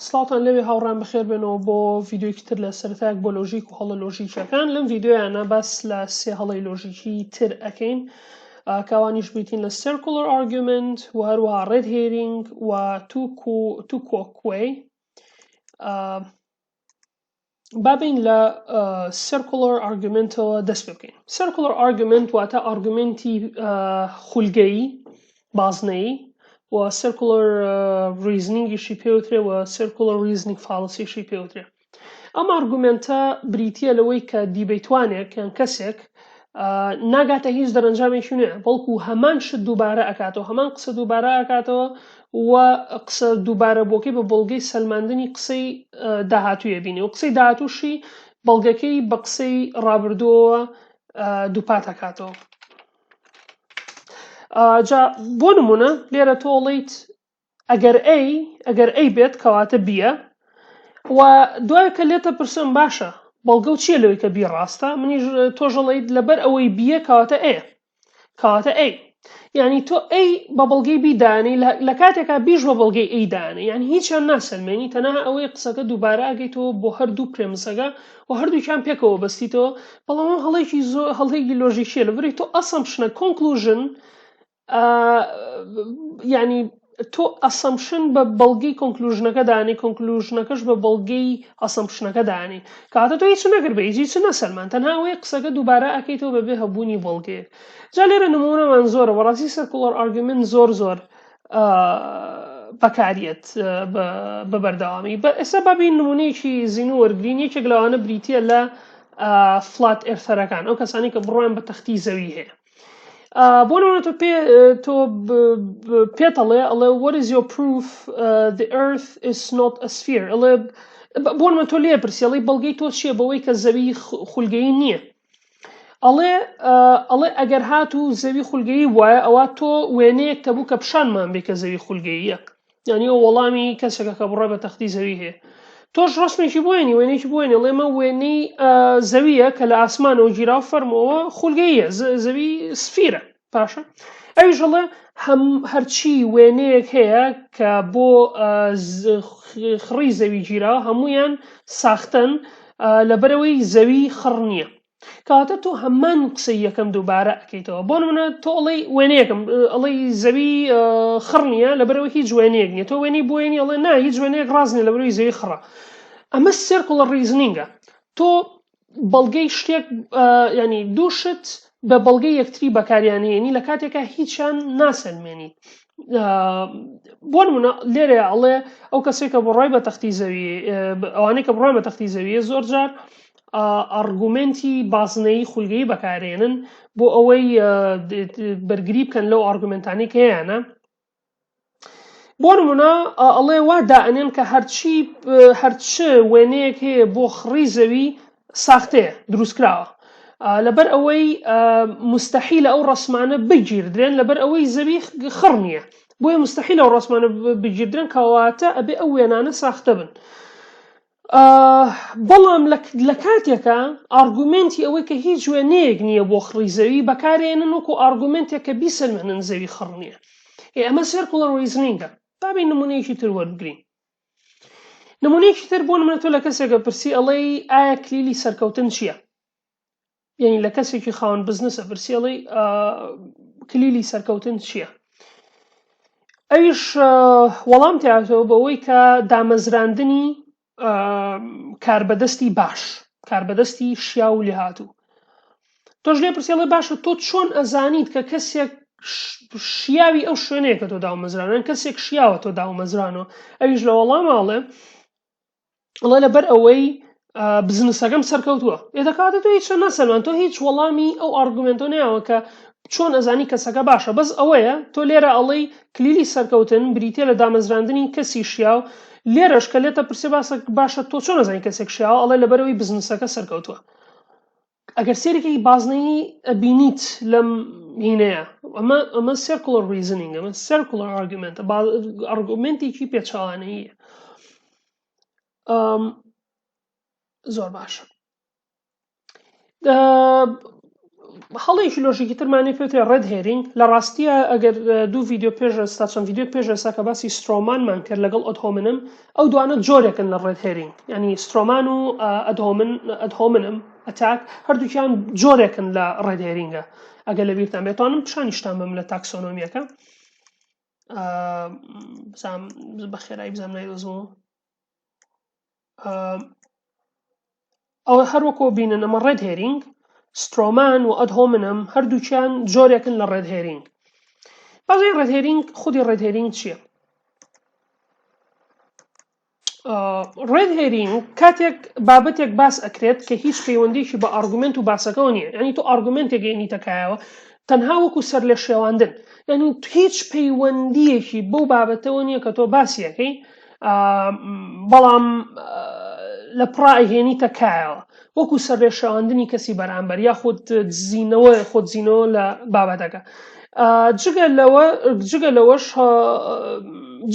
سڵاتان لەوێ هاوڕان بەخێر بێنەوە بۆ ڤیدیۆیەکی تر لە سەرەتایەک بۆ لۆژیک و هەڵە لۆژیکەکان. لەم ڤیدیۆیانە باس لە سێ هەڵەی لۆژیکی تر ئەکەین کاوانیش بیتین لە circular argument و هەروەها red herring و two quoque. بابین لە circular argumentەوە دەست پێ بکەین. circular argument واتە ئارگومنتی خولگەیی بازنەیی و circular reasoningیشی پێوترێ و circular reasoning fallacyشی پێوترێ. ئەم ئارگومنتە بریتیە لەوەی کە دیبەیتوانێک یان کەسێک ناگاتە هیچ دەرەنجامێکی نوێ بەڵکو هەمان شت دووبارە ئەکاتەوە، هەمان قسە دووبارە ئەکاتەوە و قسە دووبارە بۆکەی بە بەڵگەی سەلماندنی قسەی داهاتوویە بینێ و قسەی داهاتووشی بەڵگەکەی بە قسەی ڕابردووەوە دووپات ئەکاتەوە. جا بۆ نمونە لێرە تۆڵیت ئەگەر ئەی بێت کەواتە بیە و دوای کە لێتە پرسم باشە بەڵگە و چییە لەوەی کە بی ڕاستە، منیش تۆژەڵیت لەبەر ئەوەی بیە کەواتە ئەیە کەواتە ئەی، یعنی تۆ ئەی بە بەڵگەی بیدانی لە کاتێکا بیش بە بەڵگەی ئەی دانی، یعنی هیچیان ناسەلمێنی تەنها ئەوەی قسەکە دووبارە ئەگەیتەوە بۆ هەردوو پرێمسەکە و هەردووکیان پێکەوە بەستیتەوە. بەڵام هەڵەیەکی لۆژیکیە لەبەری تۆ ئەسەمپشنە conclusion، یعنی تۆ ئەسەمپشن بە بەڵگەی کۆنکلوژنەکە دانی، کۆنکلوژنەکەش بە بەڵگەی ئەسەمپشنەکە دانی کاتە تۆ هیچ نەکرد بە هیچ نەسەلمان، تەنها ئەوەی قسەکە دووبارە ئەکەیتەوە بەبێ هەبوونی بەڵگەیەک. جا لێرە نمونەمان زۆرە، بەڕاستی circular argument زۆر بەکارێت بە بەردەوامی. ئێستا بابین نمونەیەکی زیینو وەرگرین، یەکێک لەوانە بریتیە لە فلات ئێرثەرەکان، ئەو کەسانی کە بڕۆیان بە تەختی زەوی هەیە. بۆ نمونە تۆ پێتەڵێ ئەڵێ what is your proof the earth is not a sphere، ئەڵێ بۆ نمونە تۆ لێ پرسی ئەڵێ بەڵگەی تۆ چییە بەوەی کە زەوی خولگەیی نییە، ئەڵێ ئەگەر هاتوو زەوی خولگەیی وایە ئەوە تۆ وێنەیەک تەبوو کە پیشانمان بێ کە زەوی خولگەییە، یعنی ئەو وەڵامی کەسێکە کە بڕۆی بە تەختی زەوی هەیە. تۆش ڕستمێکی بۆێنی وێنێکی بۆێنی ئەڵێ ئێمە وێنەی زەویە کە لە ئاسمانەوە گیراو فەرمەوە خولگەییە، زەوی سفیرە. پاشە ئەویش ئەڵێ هەرچی وێنەیەک هەیە کە بۆ خڕی زەوی گیراوە هەمویان ساختن لەبەرەوەی زەوی خڕ نییە، کەواتە تۆ هەمان قسەی یەکەم دووبارە ئەکەیتەوە. بۆ نمونە تۆ ئەڵێ وێنەیەکم ئەڵێ زەوی خڕ نییە لەبەرەوەی هیچ وێنەیەک نییە، تۆ وێنەی بۆێنی ئەڵێ نا هیچ وێنەیەک ڕاست نییە لەبەرەوەی زەوی خڕە. ئەمە circular reasoningە، تۆ بەڵگەی شتێک ینی دوو شت بە بەڵگەی یەکتری بەکاریانێنی لە کاتێکە هیچیان ناسەلمێنی. بۆ نمونە لێرە ئەڵێ ئەو کەسێک کە بڕۆی بە تەختی زەوی، ئەوانەی کە بڕۆی بە تەختی زەویە زۆر جار ئارگومنتی بازنەیی خولگەیی بەکارێنن بۆ ئەوەی بەرگری بکەن لەو ئارگومنتانەی کە هەیەە. بۆ نمونە ئەڵێ وا دائنێن کە هەرچ وێنەیەک هەیە بۆ خڕی زەوی ساختەیە دروستکراوە، لەبەر ئەوەی مستەحیلە ئەو ڕەسمانە بگیردرێن لەبەر ئەوەی زەوی خڕ نییە، بۆیە مستەحیلە ئەو ڕەسمانە بگیردرێن کەواتە ئەبێ ئەو وێنانە ساختە بن. بەڵام لە کاتێکە ئارگومنتی ئەوەی کە هیچ وێنەیەک نییە بۆ خڕی زەوی بەکارێنن وەکو ئارگومنتێک کە بیسەلمێنن زەوی خڕ نییە. ئەمە circular reasoningە. بابین نمونەیەکی تر وەربگرین. نمونەیەکی تر بۆ نمونە تۆ لە کەسێکە پرسی ئەڵێ ئایا کلیلی سەرکەوتن چییە؟ یعنی لە کەسێکی خاوەن بزنسە پرسی ئەڵێ کلیلی سەرکەوتن چییە؟ ئەویش وەڵام تیاتەوە بەوەی کە دامەزراندنی کاربەدەستی باش، کاربەدەستی شیا و لێهاتوو. تۆش لێ پرسی ئەڵێ باشە تۆ چۆن ئەزانیت کە کەسێک شیاوی ئەو شوێنەیە کە تۆ داومەزرانن کەسێک شیاوە تۆ داومەزرانەوە؟ ئەویش لە وەڵامەڵێ ئەڵێ لەبەر ئەوەی بزنسەکەم سەرکەوتووە. دەکاتە تۆ هیچ نەسەلمان، تۆ هیچ وەڵامی ئەو ئارگومنتۆ نەیەوە کە چۆن ئەزانی کەسەکە باشە، بەس ئەوەیە تۆ لێرە ئەڵێ کلیلی سەرکەوتن بریتە لە دامەزراندنی کەسی شیاو، لێرەش کە لێتە پرسێ باشە تۆ چۆن ئەزانی کەسێک شیاوە، ئەڵێ لەبەرەوەی بزنسەکە سەرکەوتووە. ئەگەر سێرێکی بازنەیی ئەبینیت لەم هینەیە ئەمە circular reasoning، ئەمە circular argument، ئارگومنتێکی پێچەوانەییە. زۆر باشە. هەڵەیەکی لۆژیکی ترمانی پێوترێت ڕێد هێرینگ لە ڕاستیە ئەگەر دوو ڤیدیۆ پێشستا چەند ڤیدیۆ پێشستا کە باسی سترۆمانمان کرد لەگەڵ ئۆدهۆمنم ئەو دوانە جۆرێکن لە ڕێد هێرینگ ینی سترۆمان و ئەدهۆمنم ئەتاک هەردووکیان جۆرێکن لە ڕێد هێرینگە ئەگەر لە بیرتان بێتوانم پیشانیشتان بم لە تاکسۆنۆمیەکە بە خێرایی بزانم نایدۆزمەوە ئەوە هەروەکۆ بینن ئەمە ڕێد هێرینگ سترۆمان و ئەدهۆمنم هەردووکیان جۆرێکن لە ڕێد هێرینگ بەڵێ ڕێد هێرینگ خودی ڕێد هێرینگ چییە؟ ڕێد هێرینگ کاتێک بابەتێک باس ئەکرێت کە هیچ پەیوەندیشی بە ئارگومنت و باسەکەەوە نییە ینی تۆ ئارگومنتێک گەیەنیتەکایەوە تەنها وەکو سەر لێ شێواندن ینی هیچ پەیوەندیەکی بەو بابەتەوە نییە کە تۆ باسیەکەی بەڵام لە پڕائهێنیتە کایەوە وەکو سەر لێ شێواندنی کەسی بەرامبەر یاخود خۆتزیینەوە لە بابەتەکە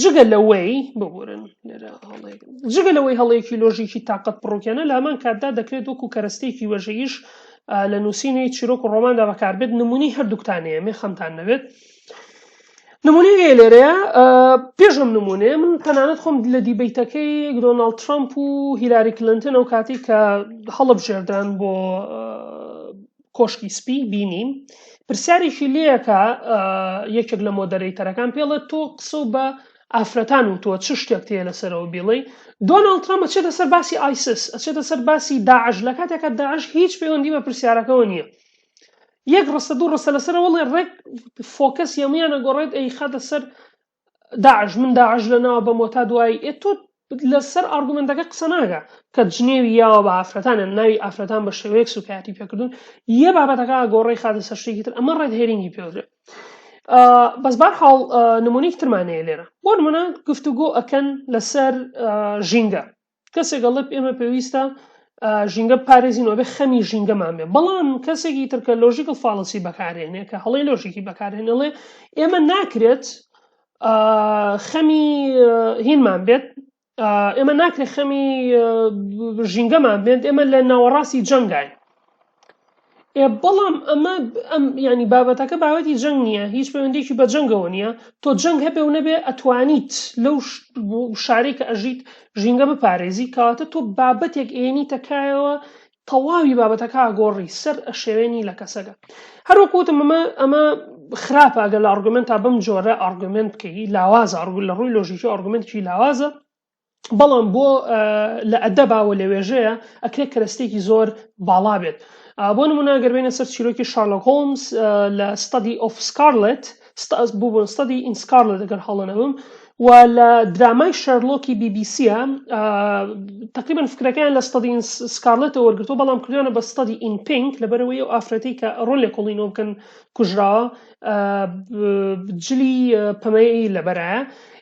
جگە لەوەی ببورن جگە لەوەی هەڵەیەکی لۆژیکی تااقەت بڕووکێنە لە هەمان کاتدا دەکرێت وەکو کەرەستەیەکی وەژەیش لە نووسینەی چیرۆک و ڕۆماندا بەکاربێت نمونی هەردووکتانەیە مێ خەمتان نەبێت نمونەیە لێرەیە پێشم نمونێ من تەنانەت خۆم لە دیبەیتەکەی دۆناڵد ترامپ و هیلاری کلنتن ئەو کاتی کە هەڵەبژێردران بۆ کۆشکی سپی بینیم پرسیارێکی لێیەکە یەکێک لە مۆدەرەیتەرەکان پێڵێت تۆ قسە بە ئافرەتان و تۆ چ شتێک تێ لەسەرەوە بیڵێ دۆناڵد ترامپ ئەچێتە سەر باسی ئایسس ئەچێتە سەر باسی داعش لە کاتێکە داعش هیچ پەیوەندی بە پرسیارەکەەوە نییە یەک ڕستە دوو ڕستە لەسەر وڵێ ڕێک فۆکەس یەمیانە گۆڕێت ئەی خاتە سەر داعش من داعش لەناوە بە مۆتا دوایی تۆ لەسەر ئارگومنتەکە قسە ناگە کە جنێوی یاوە بە ئافرەتانە ناوی ئافرەتان بە شێوەیەک سوکایەتی پێکردون یە بابەتەکە گۆڕی خاتە سەر شتێکی تر ئەمە ڕێد هێرینگی پێوترێت بەس بەرحاڵ نمونەیەکی ترمانەیە لێرە بۆ نمونە گفتوگۆ ئەکەن لەسەر ژینگە کەسێک دەڵێت ئێمە پێویستە ژینگە پارێزینەوە بێ خەمی ژینگەمان بێ بەڵام کەسێکی ترکە لۆژیکل فاڵسی بەکارهێنێ کە هەڵەی لۆژیکی بەکارهێنەڵێ ئێمە ناکرێت خەمی هینمان بێت ئێمە ناکرێت خەمی ژینگەمان بێت ئێمە لە ناوەڕاستی جەنگین بەڵام ئەمە ینی بابەتەکە بابەتی جەنگ نییە هیچ پەیوەندێکی بە جەنگەوە نییە تۆ جەنگ هەبێ و نەبێ ئەتوانیت لەو شارێک کە ئەژیت ژینگە بپارێزی کەواتە تۆ بابەتێک ئێنیتە کایەوە تەواوی بابەتەکە گۆڕی سەر ئەشێوێنی لە کەسەکە هەروەکوتم ئەمە خراپە ئەگەر لە ئارگومنتا بم جۆرە ئارگومنت بکەی لاوازە لە ڕووی لۆژیکی ئارگومنتێکی لاوازە بەڵام بۆ لە ئەدەباوە لە وێژەیە ئەکرێت کەرەستێکی زۆر باڵا بێت بۆ نمونە گەربێنە سەر چیرۆکی شارلۆک هۆمز لە ستادی ئۆف سکارلت بوو ستادی ئین سکارلت ئەگەر هەڵەنەوم و لە درامای شەرلۆکی BBC-ە تقریبا فکرەکەیان لە ستادی ئین سکارلتەوە وەرگرتووە بەڵام کردویانە بە ستادی ئین پینک لەبەرەوەی ئەو ئافرەتەی کە ڕۆل لێ کۆڵینەوە بکەن کوژراوە جلی پەمەی لەبەرایە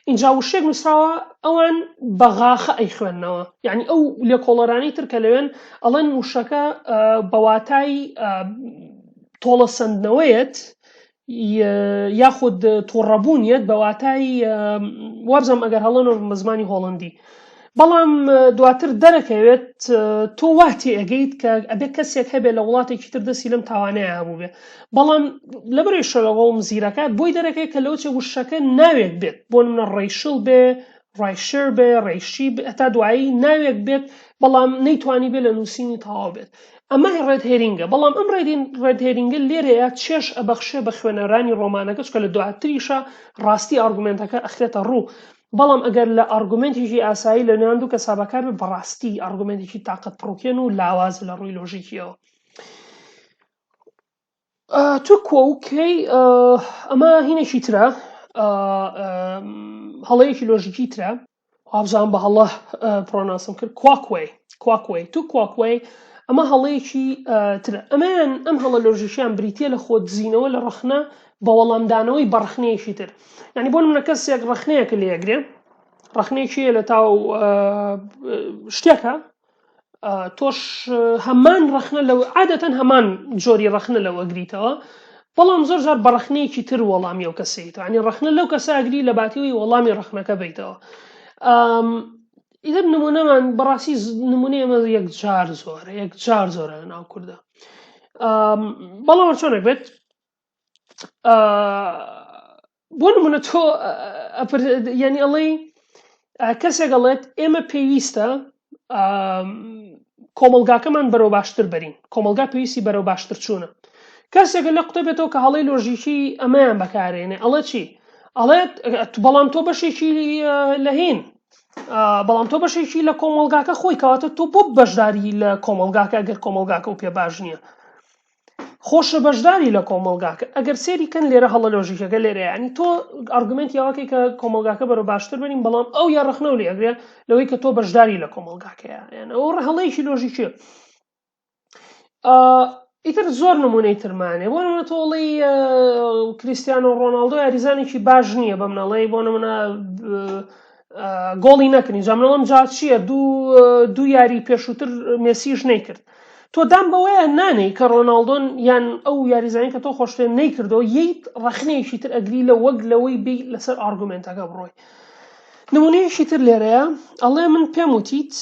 اینجا وشێک نووسراوە ئەوان بەغاخە ئەی خوێندنەوە یعنی ئەو لێکۆڵەرانی تر کە لەوێن ئەڵەن وشەکە بەواتای تۆڵە سندنەوەیەت یاخود تووڕەبوونیت بەواتای وابزەم ئەگەر هەڵەنەوە بە زمانی هۆڵندی بەڵام دواتر دەرەکەوێت تۆ واتی ئەگەیت کە ئەبێ کەسێک هەبێ لە وڵاتێکی تر دەستی لەم تاوانەیە هەبوو بێ بەڵام لەبەرەوەی شەرلۆک زیرەکە بۆی دەرەکەی کە لەوچە وشەکە ناوێک بێت بۆ نمونە ڕێیشڵ بێ ڕایشر بێ ڕێیشی هەتا دوایی ناوێک بێت بەڵام نەیتوانی بێ لە نووسینی تەواو بێت ئەمە ڕێد هێرینگە بەڵام ئەم ڕێد هێرینگە لێرەیە چێش ئەبەخشێ بە خوێنەرانی ڕۆمانەکە چکە لە دواتریشە ڕاستی ئارگومنتەکە ئەخرێتە ڕوو بەڵام ئەگەر لە ئارگومنتێکی ئاسایی لە نێوان دوو کەسا بەکار بێت بەڕاستی ئارگومنتێکی تااقەت پڕووکێن و لاواز لە ڕووی لۆژیکیەوە تو کۆکەی ئەمە هینێکی ترە هەڵەیەکی لۆژیکی ترە وابزان بە هەڵە پرۆناسم کرد کواکوێ تو کواکوێ ئەمە هەڵەیەکی ترە ئەمەیان ئەم هەڵە لۆژیکیان بریتیە لە خۆتزیینەوە لە ڕەخنە بە وەڵامدانەوەی بە ڕەخنەیەکی تر یعنی بۆ نمونە کەسێک ڕەخنەیەکە لێگرێ ڕەخنەیەکیە لە تاو شتێکە تۆش هەمان ڕەخنە لەو عادەتەن هەمان جۆری ڕەخنە لەوە گریتەوە بەڵام زۆر جار بە ڕەخنەیەکی تر وەڵامی ئەو کەسێتەوە ینی ڕەخنە لەو کەسە ئەگری لە باتیەوەی وەڵامی ڕەخنەکە بیتەوە ئیدر نمونەمان بەڕاستی نمونەی ئەمە یەکجار زۆرە لە ناو کوردە بەڵام چۆنێک بێت بۆ نمونە تۆ یعنی ئەڵێ کەسێک ئەڵێت ئێمە پێویستە کۆمەلگاکەمان بەرەو باشتر بەرین کۆمەلگا پێویستی بەرەو باشتر چوونە کەسێکە لە قوتە بێتەوە کە هەڵەی لۆژیکی ئەمەیان بەکارێنێ ئەڵێ چی ئەڵێت بەڵام تۆ بەشێکی لە هێن بەڵام تۆ بەشێکی لە کۆمەلگاکە خۆی کەواتە تۆ بۆ بەشداری لە کۆمەلگاکە ئەگەر کۆمەلگاکە و پێ باش نییە خۆشە بەشداری لە کۆمەلگاکە ئەگەر سێری کەن لێرە هەڵە لۆژیکەکە لێرەیە ینی تۆ ئارگومنتی ئەوەکەی کە کۆمەلگاکە بەرەو باشتر بنین بەڵام ئەو یا ڕخنە و لێگرێ لەوەی کە تۆ بەشداری لە کۆمەلگاکەیە یان ئەو هەڵەیەکی لۆژیکیە ئیتر زۆر نمونەی ترمانێ بۆ نمونە تۆڵی کریستیانۆ ڕۆناڵدۆ یاریزانێکی باش نییە بە منەڵەی بۆ نمونە گۆڵی نەکردنی جامنەڵم جا چییە دوو یاری پێشووتر مێسیش نەیکرد تۆ دام بەوەیە نانەی کە ڕۆناڵدۆن یان ئەو یاریزانی کە تۆ خۆشتێ نەیکردەوە یەیت ڕەخنەیەکی تر ئەگری لە وەک لەوەی بی لەسەر ئارگومنتەکە بڕۆی نمونەیەکی تر لێرەیە ئەڵێ من پێم وتیت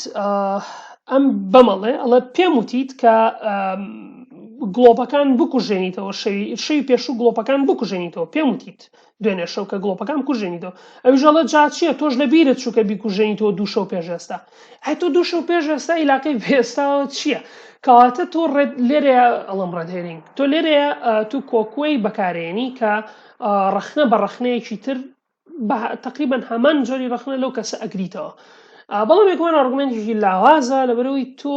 ئەم بەمەڵێ ئەڵێ پێم وتیت کە گڵۆپەکان بکوژێنیتەوە شەوی پێشوو گڵۆپەکان بکوژێنیتەوە پێم وتیت دوێنێ شەو کە گڵۆپەکان بکوژێنیتەوە ئەویش ئەڵێ جا چییە تۆش لەبیرت چووکە بیکوژێنیتەوە دوو شەو پێش ئێستا ئەی تۆ دوو شەو پێش ئێستا عیلاقەی پێێستاوە چییە کەواتە تۆ لێرەیە ئەڵەم ڕێدهێنینگ تۆ لێرەیە تو کۆکوەی بەکارێنی کە ڕەخنە بە ڕەخنەیەکی تر تقریبا هەمان جۆری ڕەخنە لەو کەسە ئەگریتەوە بەڵام یەکمان ئارگومنتێکی لاوازە لەبەرەوەی تۆ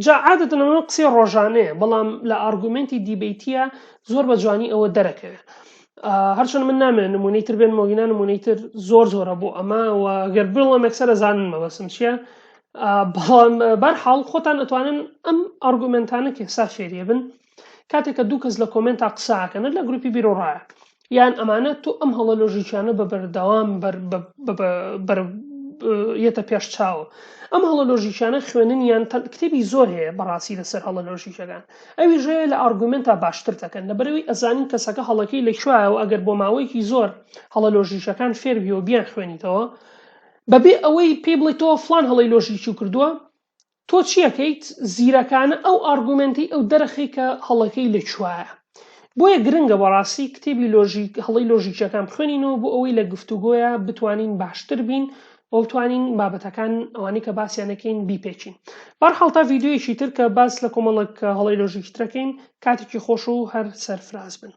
جا عادەتەن ئەمە قسەی ڕۆژانەیە بەڵام لە ئارگومنتی دیبیتیە زۆر بە جوانی ئەوە دەرەکەوێت هەرچەند من نامێن نمونەی تر بێن مۆگینا نمونەی تر زۆر زۆرە بۆ ئەمە و گەر بڵەم ئەکسەرە زانن مەبەسم چییە بەڵام بەرحاڵ خۆتان ئەتوانن ئەم ئارگومنتانە کێسا فێریە بن کاتێک کە دوو کەس لە کۆمنتا قساکەنە لە گروپی بیرۆڕایە یان ئەمانە تۆ ئەم هەڵە لۆژیکیانە بە بەردەوام یەتە پێش چاوە ئەم هەڵە لۆژیکیانە خوێننیان کتێبی زۆر هەیە بەڕاستی لەسەر هەڵە لۆژیکەکان ئەویژەیە لە ئارگومنتا باشتر دەکەن لەبەرەوەی ئەزانین کەسەکە هەڵەکەی لەکوایەوە ئەگەر بۆ ماوەیەکی زۆر هەڵە لۆژیکەکان فێربیەوە بیان خوێنیتەوە بەبێ ئەوەی پێی بڵێت تۆ فلان هەڵەی لۆژیکی کردووە تۆ چیەکەیت زیرەکانە ئەو ئارگومنتی ئەو دەرەخی کە هەڵەکەی لەکوایە بۆیە گرنگە بەڕاستی کتێبی هەڵەی لۆژیکەکان بخوێنینەوە بۆ ئەوەی لە گفتوگۆیە بتوانین باشتر بین و بتوانین بابەتەکان ئەوانەی کە باسییانەکەین بیپێچین بەرحاڵ تا ڤیدیۆیەکی تر کە باس لە کۆمەڵک هەڵەی لۆژیکی ترەکەین کاتێکی خۆش و هەر سەرفراز بن